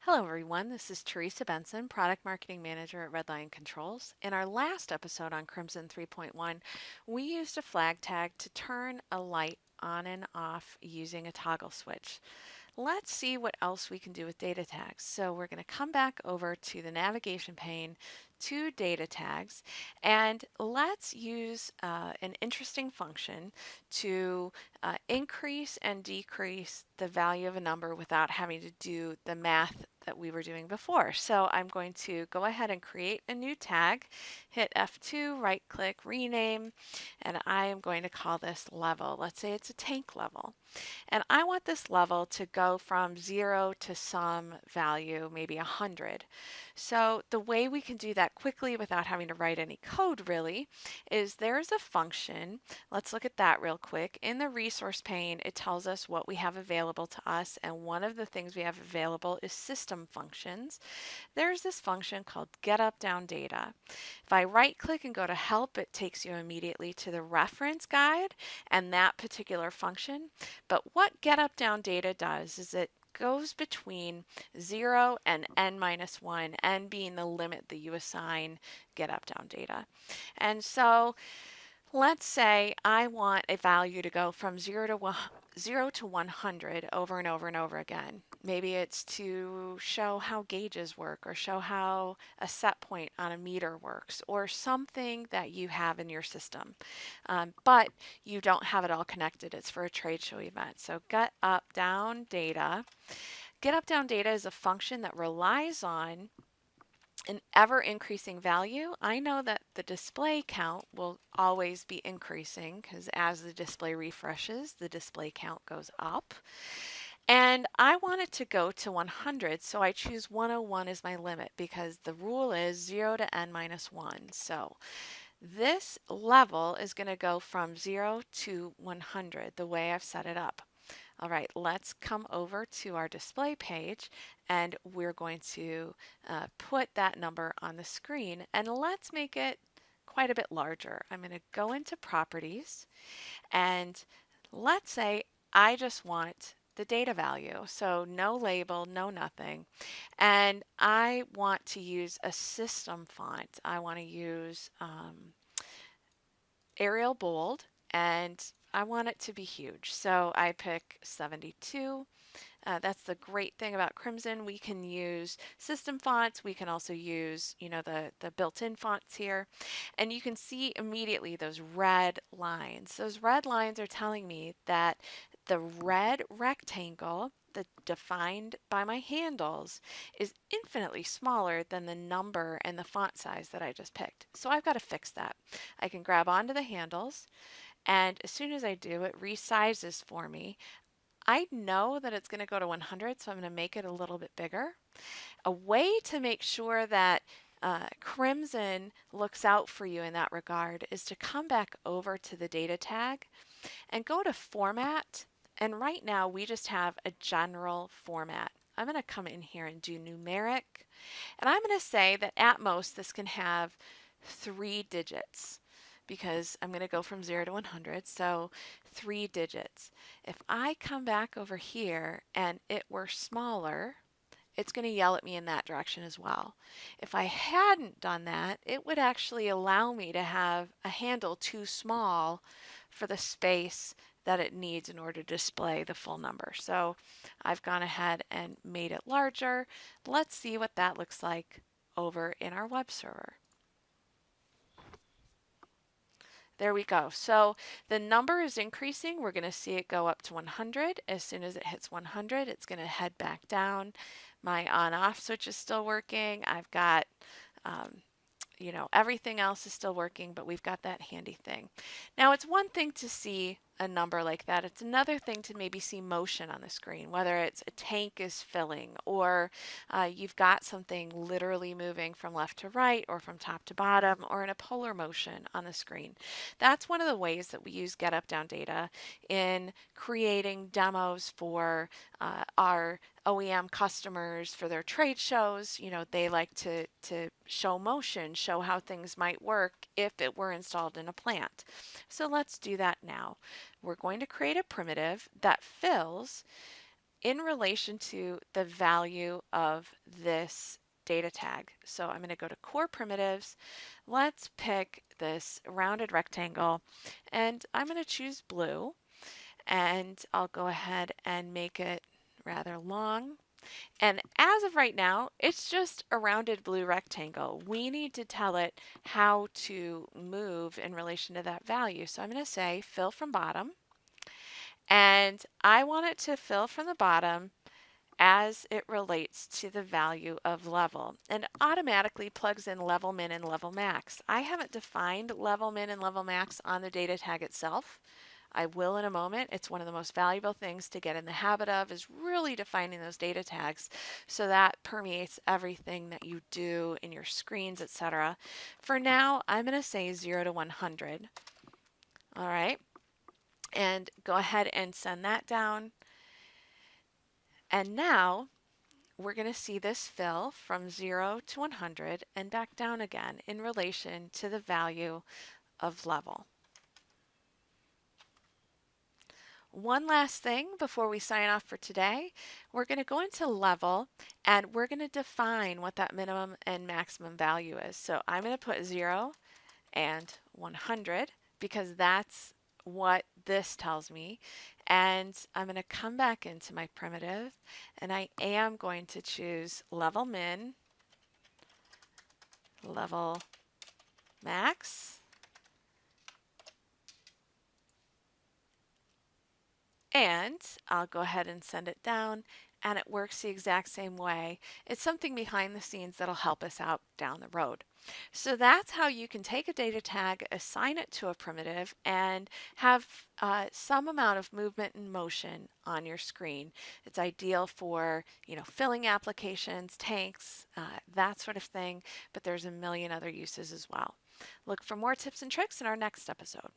Hello everyone, this is Teresa Benson, Product Marketing Manager at Redline Controls. In our last episode on Crimson 3.1, we used a flag tag to turn a light on and off using a toggle switch. Let's see what else we can do with data tags. So we're going to come back over to the navigation pane to data tags, and let's use an interesting function to increase and decrease the value of a number without having to do the math that we were doing before. So I'm going to go ahead and create a new tag, hit F2, right click, rename, and I am going to call this level. Let's say it's a tank level. And I want this level to go from 0 to some value, maybe 100. So the way we can do that quickly without having to write any code really is there's a function. Let's look at that real quick. In the resource pane, it tells us what we have available to us, and one of the things we have available is system functions. There's this function called getUpDownData. If I right click and go to help, it takes you immediately to the reference guide and that particular function. But what getUpDownData does is it goes between 0 and n minus 1, n being the limit that you assign getUpDownData. And so let's say I want a value to go from 0 to 100 over and over and over again. Maybe it's to show how gauges work or show how a set point on a meter works or something that you have in your system. But you don't have it all connected. It's for a trade show event. So get up, down data. Get up, down data is a function that relies on an ever increasing value. I know that the display count will always be increasing because as the display refreshes, the display count goes up. And I want it to go to 100, so I choose 101 as my limit because the rule is 0 to n minus 1. So this level is going to go from 0 to 100 the way I've set it up. All right, let's come over to our display page and we're going to put that number on the screen, and let's make it quite a bit larger. I'm going to go into properties and let's say I just want the data value. So no label, no nothing. And I want to use a system font. I want to use Arial Bold, and I want it to be huge. So I pick 72. That's the great thing about Crimson. We can use system fonts. We can also use, the built-in fonts here. And you can see immediately those red lines. Those red lines are telling me that the red rectangle that defined by my handles is infinitely smaller than the number and the font size that I just picked. So I've got to fix that. I can grab onto the handles, and as soon as I do, it resizes for me. I know that it's going to go to 100, so I'm going to make it a little bit bigger. A way to make sure that Crimson looks out for you in that regard is to come back over to the data tag and go to Format. And right now we just have a general format. I'm going to come in here and do numeric. And I'm going to say that at most this can have 3 digits because I'm going to go from 0 to 100, so 3 digits. If I come back over here and it were smaller, it's going to yell at me in that direction as well. If I hadn't done that, it would actually allow me to have a handle too small for the space that it needs in order to display the full number. So I've gone ahead and made it larger. Let's see what that looks like over in our web server. There we go. So the number is increasing. We're going to see it go up to 100. As soon as it hits 100, it's going to head back down. My on-off switch is still working. I've got, everything else is still working, but we've got that handy thing. Now, it's one thing to see a number like that. It's another thing to maybe see motion on the screen, whether it's a tank is filling or you've got something literally moving from left to right or from top to bottom or in a polar motion on the screen. That's one of the ways that we use getUpDownData in creating demos for our OEM customers for their trade shows. They like to show motion, show how things might work if it were installed in a plant. So let's do that now. We're going to create a primitive that fills in relation to the value of this data tag. So I'm going to go to core primitives. Let's pick this rounded rectangle and I'm going to choose blue, and I'll go ahead and make it rather long. And as of right now, it's just a rounded blue rectangle. We need to tell it how to move in relation to that value. So I'm going to say fill from bottom, and I want it to fill from the bottom as it relates to the value of level, and automatically plugs in level min and level max. I haven't defined level min and level max on the data tag itself. I will in a moment. It's one of the most valuable things to get in the habit of, is really defining those data tags so that permeates everything that you do in your screens, etc. For now, I'm going to say 0 to 100. All right, and go ahead and send that down. And now we're going to see this fill from 0 to 100 and back down again in relation to the value of level. One last thing before we sign off for today, we're going to go into level and we're going to define what that minimum and maximum value is. So I'm going to put 0 and 100 because that's what this tells me. And I'm going to come back into my primitive and I am going to choose level min, level max, and I'll go ahead and send it down, and it works the exact same way. It's something behind the scenes that'll help us out down the road. So that's how you can take a data tag, assign it to a primitive, and have some amount of movement and motion on your screen. It's ideal for, filling applications, tanks, that sort of thing, but there's a million other uses as well. Look for more tips and tricks in our next episode.